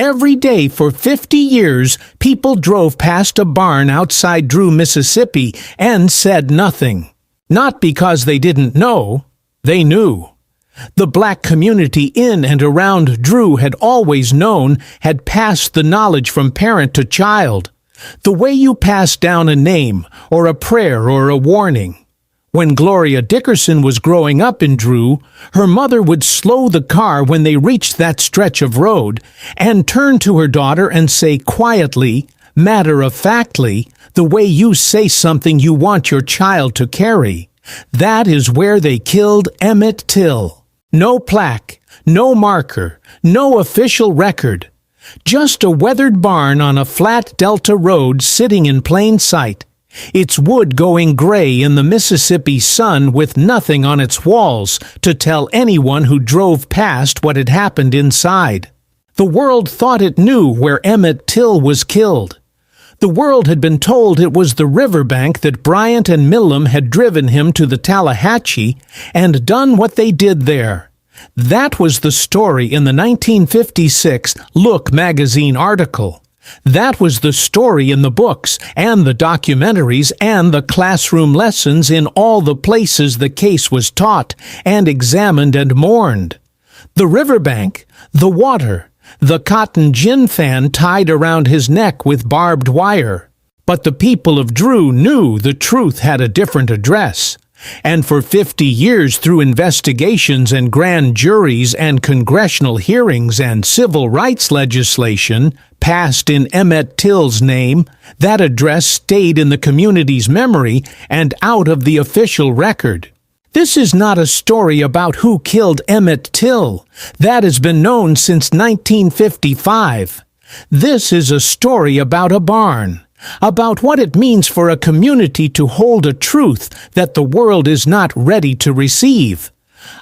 Every day for 50 years, people drove past a barn outside Drew, Mississippi, and said nothing. Not because they didn't know, they knew. The black community in and around Drew had always known, had passed the knowledge from parent to child. The way you pass down a name, or a prayer, or a warning. When Gloria Dickerson was growing up in Drew, her mother would slow the car when they reached that stretch of road and turn to her daughter and say quietly, matter-of-factly, the way you say something you want your child to carry. That is where they killed Emmett Till. No plaque, no marker, no official record. Just a weathered barn on a flat delta road sitting in plain sight. Its wood going gray in the Mississippi sun with nothing on its walls to tell anyone who drove past what had happened inside. The world thought it knew where Emmett Till was killed. The world had been told it was the riverbank that Bryant and Milam had driven him to the Tallahatchie and done what they did there. That was the story in the 1956 Look magazine article. That was the story in the books and the documentaries and the classroom lessons in all the places the case was taught and examined and mourned. The riverbank, the water, the cotton gin fan tied around his neck with barbed wire. But the people of Drew knew the truth had a different address. And for 50 years, through investigations and grand juries and congressional hearings and civil rights legislation passed in Emmett Till's name, that address stayed in the community's memory and out of the official record. This is not a story about who killed Emmett Till. That has been known since 1955. This is a story about a barn. About what it means for a community to hold a truth that the world is not ready to receive.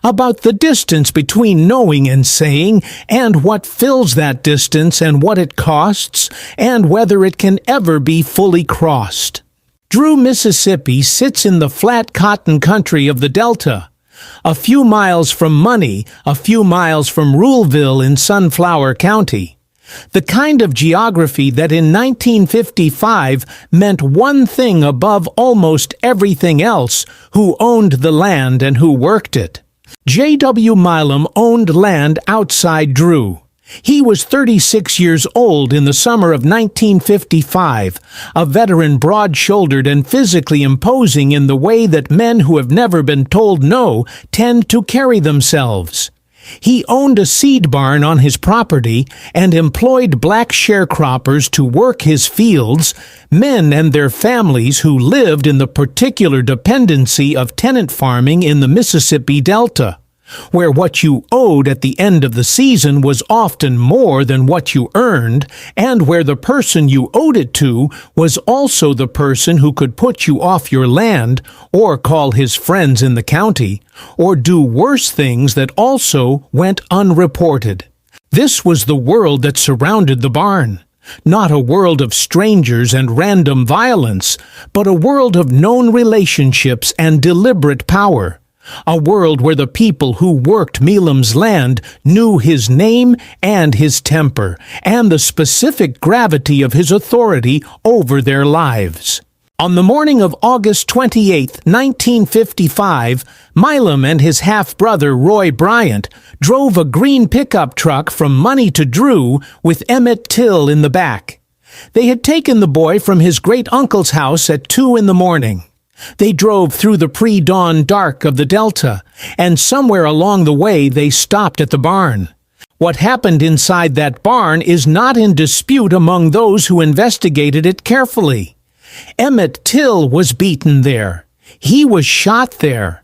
About the distance between knowing and saying, and what fills that distance and what it costs, and whether it can ever be fully crossed. Drew, Mississippi sits in the flat cotton country of the Delta. A few miles from Money, a few miles from Ruleville in Sunflower County. The kind of geography that in 1955 meant one thing above almost everything else: who owned the land and who worked it. J.W. Milam owned land outside Drew. He was 36 years old in the summer of 1955, a veteran broad-shouldered and physically imposing in the way that men who have never been told no tend to carry themselves. He owned a seed barn on his property and employed black sharecroppers to work his fields, men and their families who lived in the particular dependency of tenant farming in the Mississippi Delta, where what you owed at the end of the season was often more than what you earned, and where the person you owed it to was also the person who could put you off your land, or call his friends in the county, or do worse things that also went unreported. This was the world that surrounded the barn. Not a world of strangers and random violence, but a world of known relationships and deliberate power. A world where the people who worked Milam's land knew his name and his temper, and the specific gravity of his authority over their lives. On the morning of August 28, 1955, Milam and his half-brother Roy Bryant drove a green pickup truck from Money to Drew with Emmett Till in the back. They had taken the boy from his great-uncle's house at 2 in the morning. They drove through the pre-dawn dark of the Delta, and somewhere along the way they stopped at the barn. What happened inside that barn is not in dispute among those who investigated it carefully. Emmett Till was beaten there. He was shot there.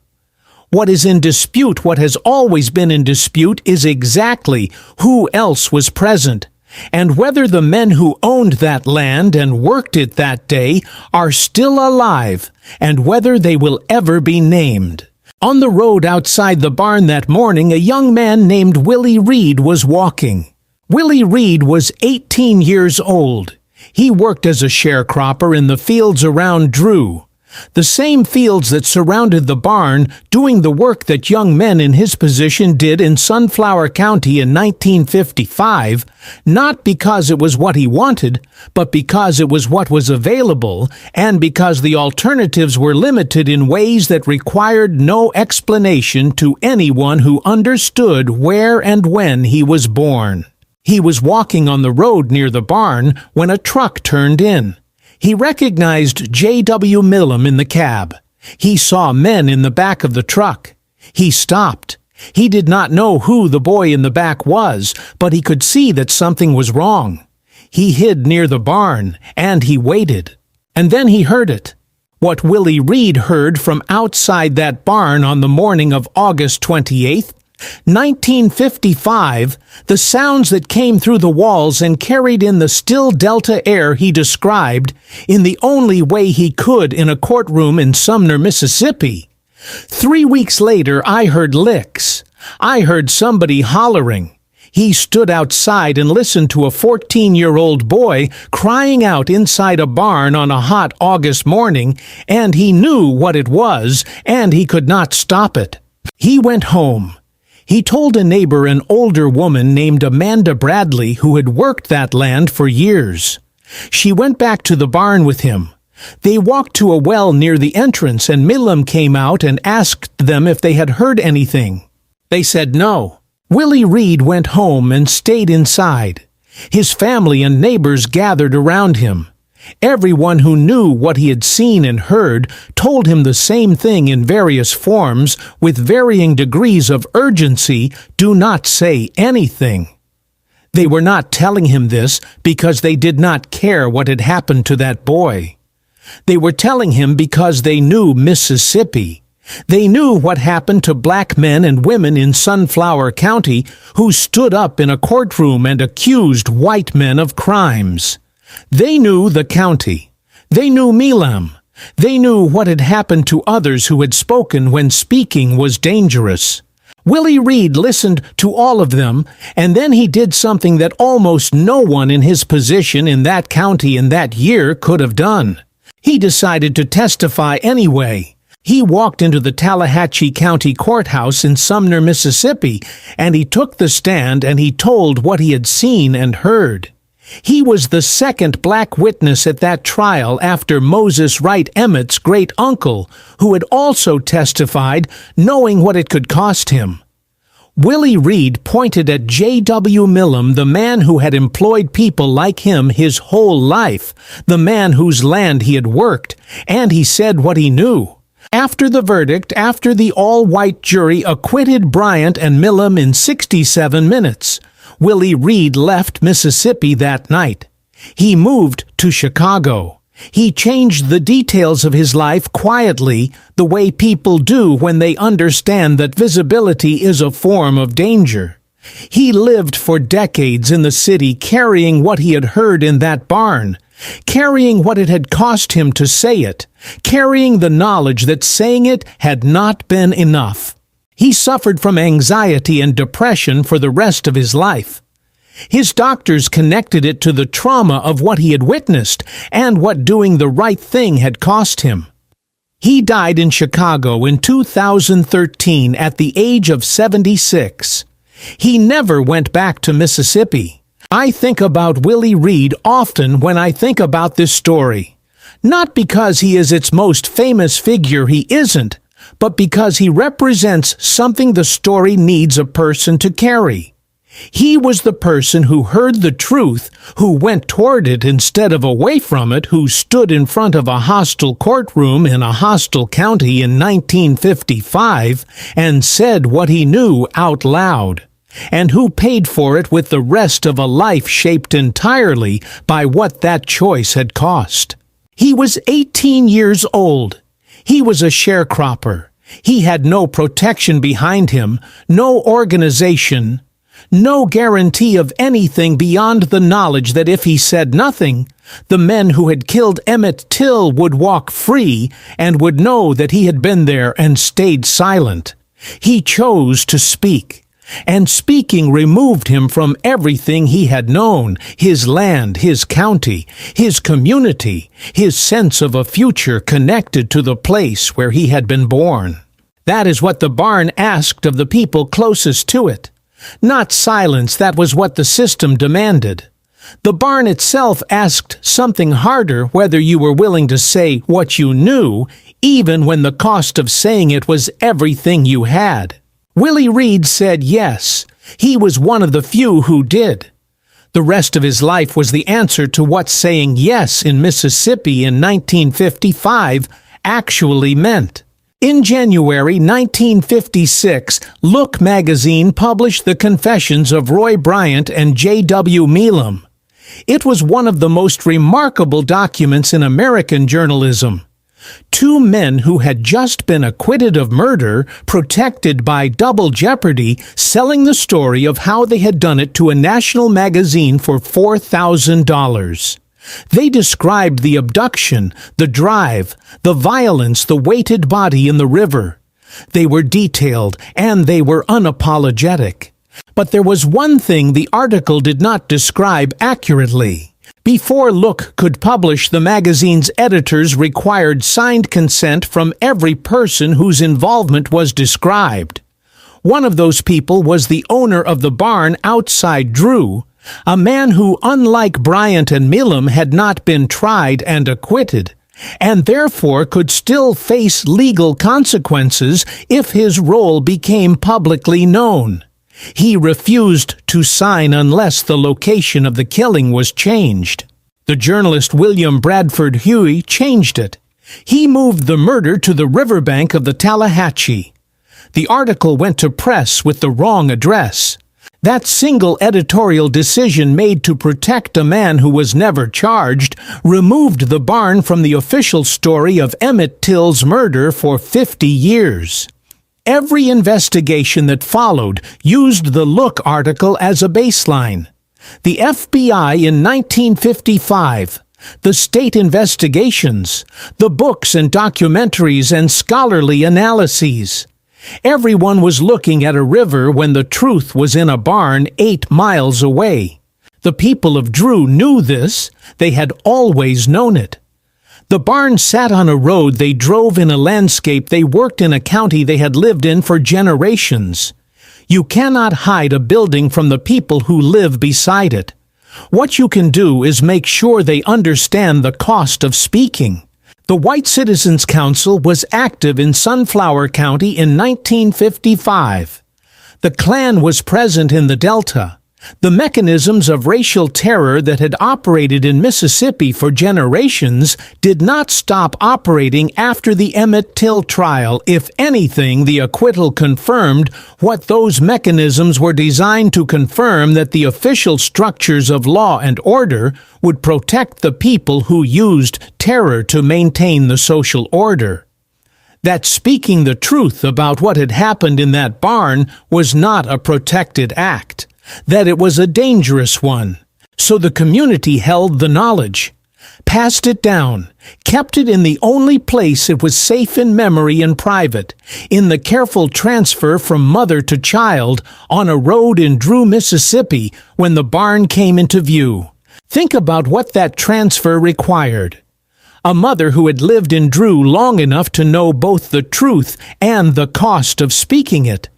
What is in dispute, what has always been in dispute, is exactly who else was present, and whether the men who owned that land and worked it that day are still alive, and whether they will ever be named. On the road outside the barn that morning, a young man named Willie Reed was walking. Willie Reed was 18 years old. He worked as a sharecropper in the fields around Drew. The same fields that surrounded the barn, doing the work that young men in his position did in Sunflower County in 1955, not because it was what he wanted, but because it was what was available, and because the alternatives were limited in ways that required no explanation to anyone who understood where and when he was born. He was walking on the road near the barn when a truck turned in. He recognized J.W. Millam in the cab. He saw men in the back of the truck. He stopped. He did not know who the boy in the back was, but he could see that something was wrong. He hid near the barn, and he waited. And then he heard it. What Willie Reed heard from outside that barn on the morning of August 28th, 1955, the sounds that came through the walls and carried in the still Delta air he described in the only way he could in a courtroom in Sumner, Mississippi. 3 weeks later, I heard licks. I heard somebody hollering. He stood outside and listened to a 14-year-old boy crying out inside a barn on a hot August morning, and he knew what it was, and he could not stop it. He went home. He told a neighbor, an older woman named Amanda Bradley, who had worked that land for years. She went back to the barn with him. They walked to a well near the entrance, and Millam came out and asked them if they had heard anything. They said no. Willie Reed went home and stayed inside. His family and neighbors gathered around him. Everyone who knew what he had seen and heard told him the same thing in various forms, with varying degrees of urgency: do not say anything. They were not telling him this because they did not care what had happened to that boy. They were telling him because they knew Mississippi. They knew what happened to black men and women in Sunflower County who stood up in a courtroom and accused white men of crimes. They knew the county. They knew Millam. They knew what had happened to others who had spoken when speaking was dangerous. Willie Reed listened to all of them, and then he did something that almost no one in his position in that county in that year could have done. He decided to testify anyway. He walked into the Tallahatchie County Courthouse in Sumner, Mississippi, and he took the stand and he told what he had seen and heard. He was the second black witness at that trial after Moses Wright Emmett's great-uncle, who had also testified, knowing what it could cost him. Willie Reed pointed at J.W. Millam, the man who had employed people like him his whole life, the man whose land he had worked, and he said what he knew. After the verdict, after the all-white jury acquitted Bryant and Millam in 67 minutes, Willie Reed left Mississippi that night. He moved to Chicago. He changed the details of his life quietly, the way people do when they understand that visibility is a form of danger. He lived for decades in the city carrying what he had heard in that barn, carrying what it had cost him to say it, carrying the knowledge that saying it had not been enough. He suffered from anxiety and depression for the rest of his life. His doctors connected it to the trauma of what he had witnessed and what doing the right thing had cost him. He died in Chicago in 2013 at the age of 76. He never went back to Mississippi. I think about Willie Reed often when I think about this story. Not because he is its most famous figure, he isn't, but because he represents something the story needs a person to carry. He was the person who heard the truth, who went toward it instead of away from it, who stood in front of a hostile courtroom in a hostile county in 1955 and said what he knew out loud, and who paid for it with the rest of a life shaped entirely by what that choice had cost. He was 18 years old. He was a sharecropper. He had no protection behind him, no organization, no guarantee of anything beyond the knowledge that if he said nothing, the men who had killed Emmett Till would walk free and would know that he had been there and stayed silent. He chose to speak. And speaking removed him from everything he had known, his land, his county, his community, his sense of a future connected to the place where he had been born. That is what the barn asked of the people closest to it. Not silence, that was what the system demanded. The barn itself asked something harder, whether you were willing to say what you knew, even when the cost of saying it was everything you had. Willie Reed said yes. He was one of the few who did. The rest of his life was the answer to what saying yes in Mississippi in 1955 actually meant. In January 1956, Look magazine published the confessions of Roy Bryant and J.W. Milam. It was one of the most remarkable documents in American journalism. Two men who had just been acquitted of murder, protected by double jeopardy, selling the story of how they had done it to a national magazine for $4,000. They described the abduction, the drive, the violence, the weighted body in the river. They were detailed and they were unapologetic. But there was one thing the article did not describe accurately. Before Look could publish, the magazine's editors required signed consent from every person whose involvement was described. One of those people was the owner of the barn outside Drew, a man who, unlike Bryant and Milam, had not been tried and acquitted, and therefore could still face legal consequences if his role became publicly known. He refused to sign unless the location of the killing was changed. The journalist William Bradford Huey changed it. He moved the murder to the riverbank of the Tallahatchie. The article went to press with the wrong address. That single editorial decision, made to protect a man who was never charged, removed the barn from the official story of Emmett Till's murder for 50 years. Every investigation that followed used the Look article as a baseline. The FBI in 1955, the state investigations, the books and documentaries and scholarly analyses. Everyone was looking at a river when the truth was in a barn 8 miles away. The people of Drew knew this. They had always known it. The barn sat on a road they drove, in a landscape they worked, in a county they had lived in for generations. You cannot hide a building from the people who live beside it. What you can do is make sure they understand the cost of speaking. The White Citizens Council was active in Sunflower County in 1955. The Klan was present in the Delta. The mechanisms of racial terror that had operated in Mississippi for generations did not stop operating after the Emmett Till trial. If anything, the acquittal confirmed what those mechanisms were designed to confirm, that the official structures of law and order would protect the people who used terror to maintain the social order. That speaking the truth about what had happened in that barn was not a protected act. That it was a dangerous one. So the community held the knowledge, passed it down, kept it in the only place it was safe in memory and private, in the careful transfer from mother to child on a road in Drew, Mississippi, when the barn came into view. Think about what that transfer required. A mother who had lived in Drew long enough to know both the truth and the cost of speaking it.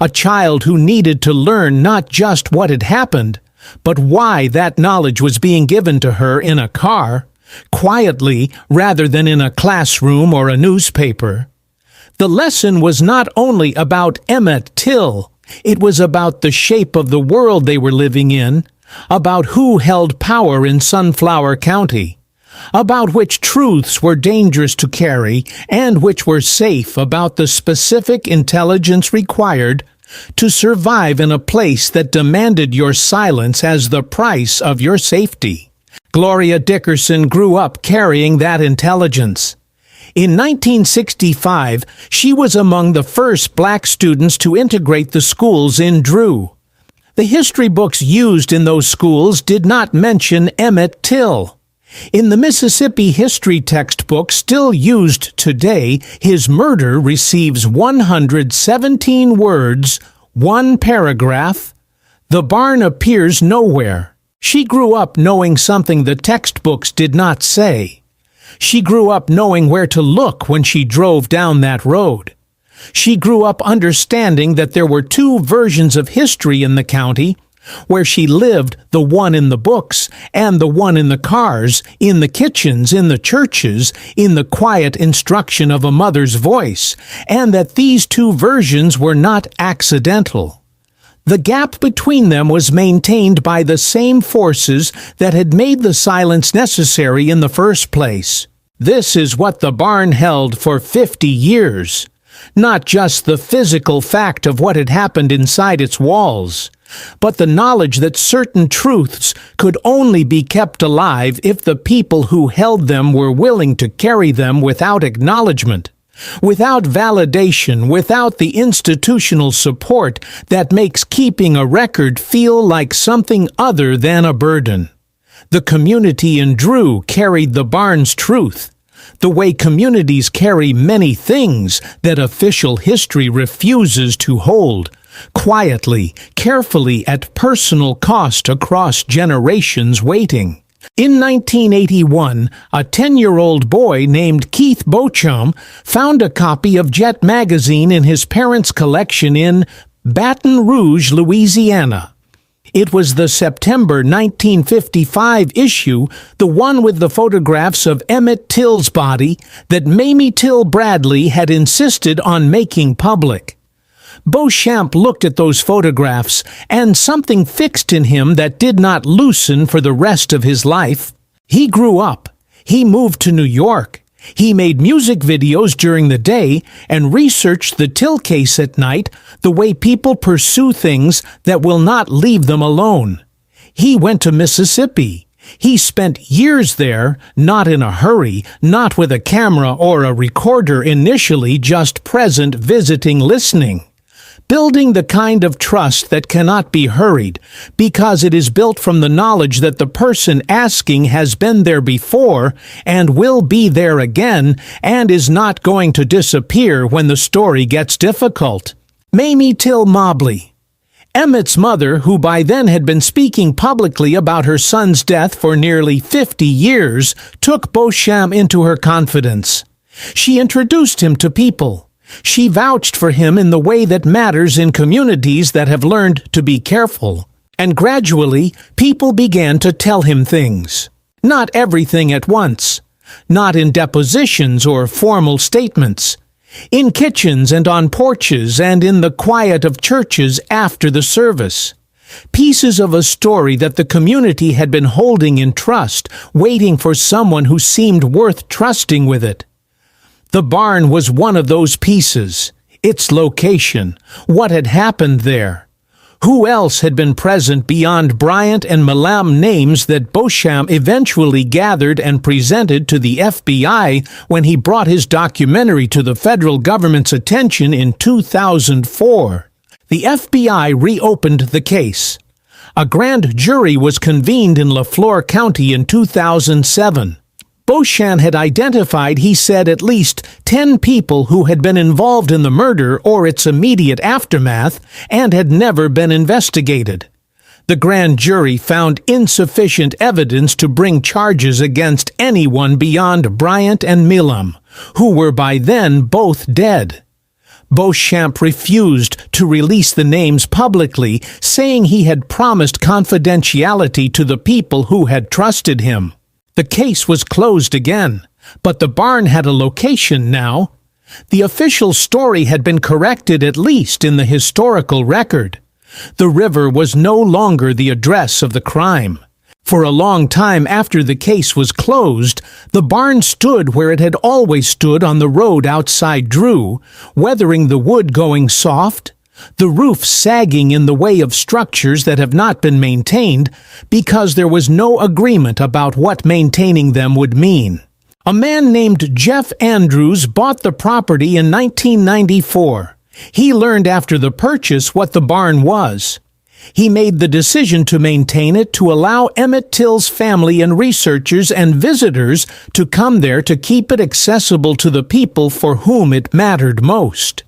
A child who needed to learn not just what had happened, but why that knowledge was being given to her in a car, quietly rather than in a classroom or a newspaper. The lesson was not only about Emmett Till, it was about the shape of the world they were living in, about who held power in Sunflower County, about which truths were dangerous to carry and which were safe, about the specific intelligence required to survive in a place that demanded your silence as the price of your safety. Gloria Dickerson grew up carrying that intelligence. In 1965, she was among the first black students to integrate the schools in Drew. The history books used in those schools did not mention Emmett Till. In the Mississippi history textbook still used today, his murder receives 117 words, One paragraph. The barn appears nowhere. She grew up knowing something the textbooks did not say. She grew up knowing where to look when she drove down that road. She grew up understanding that there were two versions of history in the county, where she lived, the one in the books and the one in the cars, in the kitchens, in the churches, in the quiet instruction of a mother's voice, and that these two versions were not accidental. The gap between them was maintained by the same forces that had made the silence necessary in the first place. This is what the barn held for 50 years. Not just the physical fact of what had happened inside its walls, but the knowledge that certain truths could only be kept alive if the people who held them were willing to carry them without acknowledgement, without validation, without the institutional support that makes keeping a record feel like something other than a burden. The community in Drew carried the barn's truth, the way communities carry many things that official history refuses to hold, quietly, carefully, at personal cost across generations waiting. In 1981, a 10-year-old boy named Keith Beauchamp found a copy of Jet magazine in his parents' collection in Baton Rouge, Louisiana. It was the September 1955 issue, the one with the photographs of Emmett Till's body that Mamie Till Bradley had insisted on making public. Beauchamp looked at those photographs, and something fixed in him that did not loosen for the rest of his life. He grew up. He moved to New York. He made music videos during the day and researched the Till case at night, the way people pursue things that will not leave them alone. He went to Mississippi. He spent years there, not in a hurry, not with a camera or a recorder initially, just present, visiting, listening. Building the kind of trust that cannot be hurried, because it is built from the knowledge that the person asking has been there before and will be there again and is not going to disappear when the story gets difficult. Mamie Till Mobley, Emmett's mother, who by then had been speaking publicly about her son's death for nearly 50 years, took Beauchamp into her confidence. She introduced him to people. She vouched for him in the way that matters in communities that have learned to be careful. And gradually, people began to tell him things. Not everything at once. Not in depositions or formal statements. In kitchens and on porches and in the quiet of churches after the service. Pieces of a story that the community had been holding in trust, waiting for someone who seemed worth trusting with it. The barn was one of those pieces. Its location, what had happened there. Who else had been present beyond Bryant and Milam, names that Beauchamp eventually gathered and presented to the FBI when he brought his documentary to the federal government's attention in 2004. The FBI reopened the case. A grand jury was convened in LaFleur County in 2007. Beauchamp had identified, he said, at least 10 people who had been involved in the murder or its immediate aftermath and had never been investigated. The grand jury found insufficient evidence to bring charges against anyone beyond Bryant and Milam, who were by then both dead. Beauchamp refused to release the names publicly, saying he had promised confidentiality to the people who had trusted him. The case was closed again, but the barn had a location now. The official story had been corrected, at least in the historical record. The river was no longer the address of the crime. For a long time after the case was closed, the barn stood where it had always stood on the road outside Drew, weathering the wood going soft, the roof sagging in the way of structures that have not been maintained because there was no agreement about what maintaining them would mean. A man named Jeff Andrews bought the property in 1994. He learned after the purchase what the barn was. He made the decision to maintain it to allow Emmett Till's family and researchers and visitors to come there to keep it accessible to the people for whom it mattered most.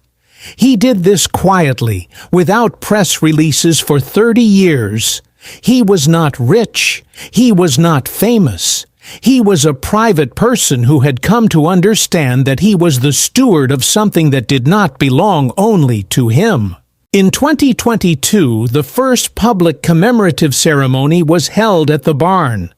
He did this quietly, without press releases for 30 years. He was not rich. He was not famous. He was a private person who had come to understand that he was the steward of something that did not belong only to him. In 2022, the first public commemorative ceremony was held at the barn.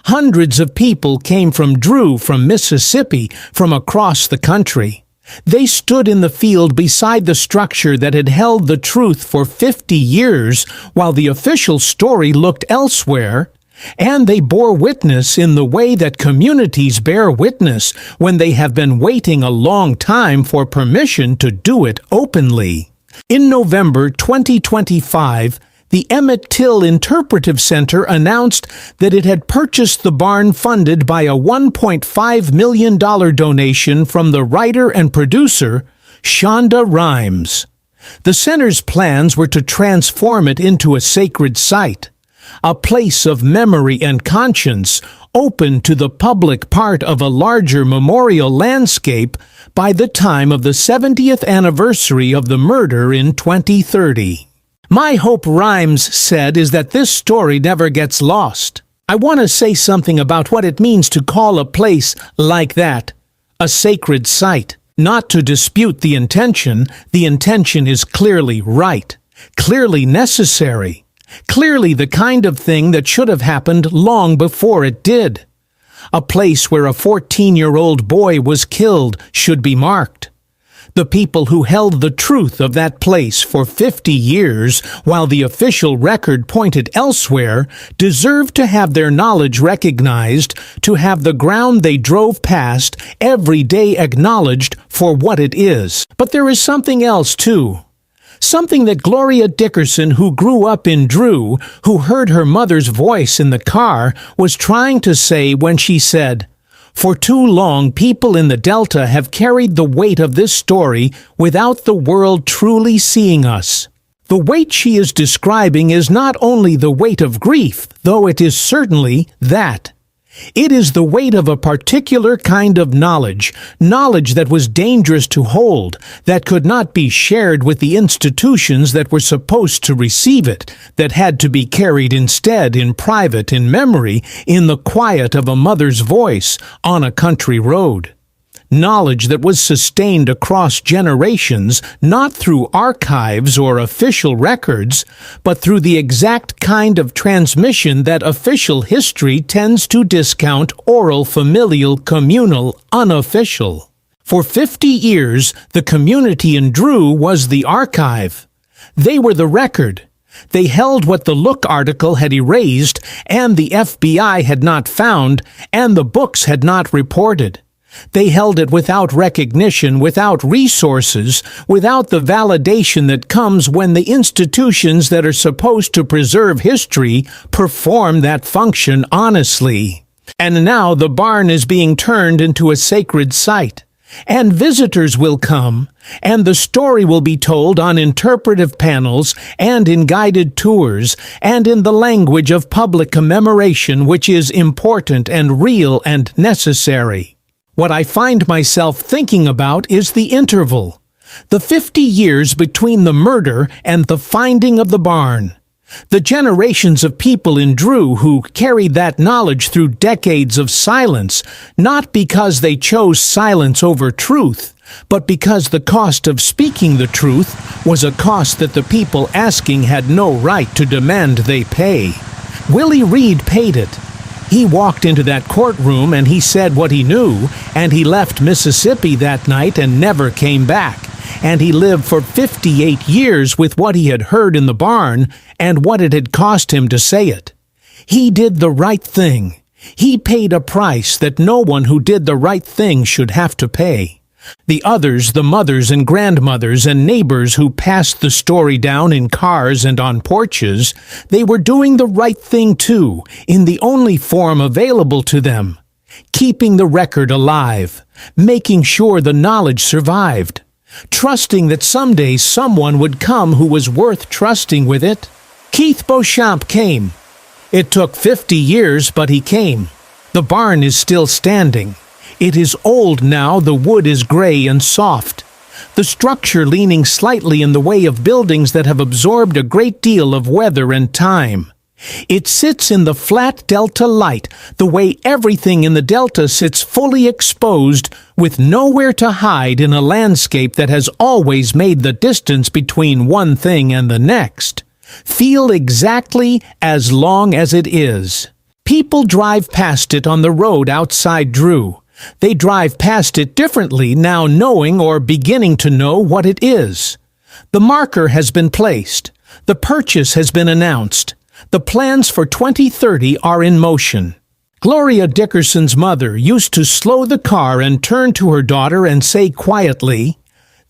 Hundreds of people came from Drew, from Mississippi, from across the country. They stood in the field beside the structure that had held the truth for 50 years while the official story looked elsewhere, and they bore witness in the way that communities bear witness when they have been waiting a long time for permission to do it openly. In November 2025, the Emmett Till Interpretive Center announced that it had purchased the barn funded by a $1.5 million donation from the writer and producer, Shonda Rhimes. The center's plans were to transform it into a sacred site, a place of memory and conscience, open to the public, part of a larger memorial landscape by the time of the 70th anniversary of the murder in 2030. My hope, Rhimes said, is that this story never gets lost. I want to say something about what it means to call a place like that a sacred site. Not to dispute the intention is clearly right, clearly necessary, clearly the kind of thing that should have happened long before it did. A place where a 14-year-old boy was killed should be marked. The people who held the truth of that place for 50 years while the official record pointed elsewhere deserve to have their knowledge recognized, to have the ground they drove past every day acknowledged for what it is. But there is something else, too. Something that Gloria Dickerson, who grew up in Drew, who heard her mother's voice in the car, was trying to say when she said, "For too long, people in the Delta have carried the weight of this story without the world truly seeing us." The weight she is describing is not only the weight of grief, though it is certainly that. It is the weight of a particular kind of knowledge that was dangerous to hold, that could not be shared with the institutions that were supposed to receive it, that had to be carried instead in private, in memory, in the quiet of a mother's voice, on a country road. Knowledge that was sustained across generations, not through archives or official records, but through the exact kind of transmission that official history tends to discount: oral, familial, communal, unofficial. For 50 years, the community in Drew was the archive. They were the record. They held what the Look article had erased, and the FBI had not found, and the books had not reported. They held it without recognition, without resources, without the validation that comes when the institutions that are supposed to preserve history perform that function honestly. And now the barn is being turned into a sacred site. And visitors will come, and the story will be told on interpretive panels and in guided tours and in the language of public commemoration, which is important and real and necessary. What I find myself thinking about is the interval, the 50 years between the murder and the finding of the barn. The generations of people in Drew who carried that knowledge through decades of silence, not because they chose silence over truth, but because the cost of speaking the truth was a cost that the people asking had no right to demand they pay. Willie Reed paid it. He walked into that courtroom and he said what he knew, and he left Mississippi that night and never came back. And he lived for 58 years with what he had heard in the barn and what it had cost him to say it. He did the right thing. He paid a price that no one who did the right thing should have to pay. The others, the mothers and grandmothers and neighbors who passed the story down in cars and on porches, they were doing the right thing too, in the only form available to them. Keeping the record alive, making sure the knowledge survived, trusting that someday someone would come who was worth trusting with it. Keith Beauchamp came. It took 50 years, but he came. The barn is still standing. It is old now, the wood is gray and soft. the structure leaning slightly in the way of buildings that have absorbed a great deal of weather and time. It sits in the flat delta light, the way everything in the delta sits fully exposed, with nowhere to hide in a landscape that has always made the distance between one thing and the next feel exactly as long as it is. People drive past it on the road outside Drew. They drive past it differently now, knowing or beginning to know what it is. The marker has been placed. The purchase has been announced. The plans for 2030 are in motion. Gloria Dickerson's mother used to slow the car and turn to her daughter and say quietly,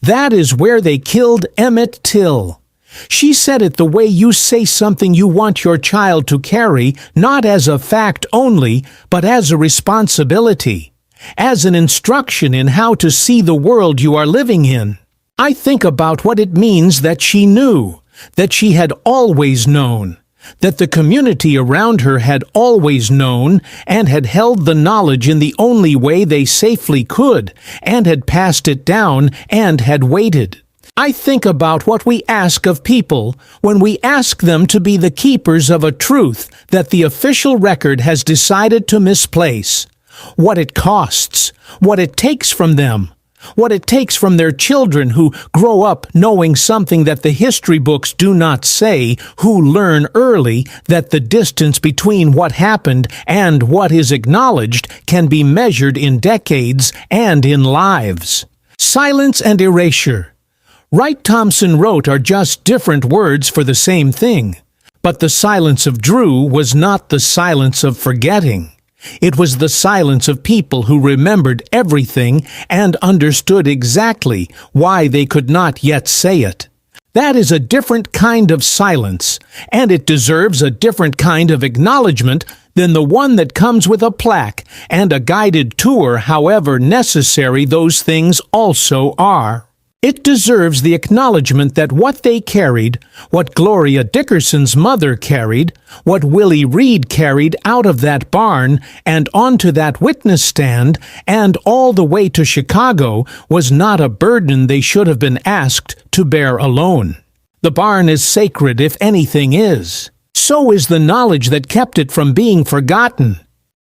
"That is where they killed Emmett Till." She said it the way you say something you want your child to carry, not as a fact only, but as a responsibility, as an instruction in how to see the world you are living in. I think about what it means that she knew, that she had always known, that the community around her had always known and had held the knowledge in the only way they safely could, and had passed it down and had waited. I think about what we ask of people when we ask them to be the keepers of a truth that the official record has decided to misplace. What it costs, what it takes from them, what it takes from their children who grow up knowing something that the history books do not say, who learn early that the distance between what happened and what is acknowledged can be measured in decades and in lives. Silence and erasure. Wright Thompson wrote are just different words for the same thing. But the silence of Drew was not the silence of forgetting. It was the silence of people who remembered everything and understood exactly why they could not yet say it. That is a different kind of silence, and it deserves a different kind of acknowledgement than the one that comes with a plaque and a guided tour, however necessary those things also are. It deserves the acknowledgement that what they carried, what Gloria Dickerson's mother carried, what Willie Reed carried out of that barn and onto that witness stand and all the way to Chicago was not a burden they should have been asked to bear alone. The barn is sacred if anything is. So is the knowledge that kept it from being forgotten.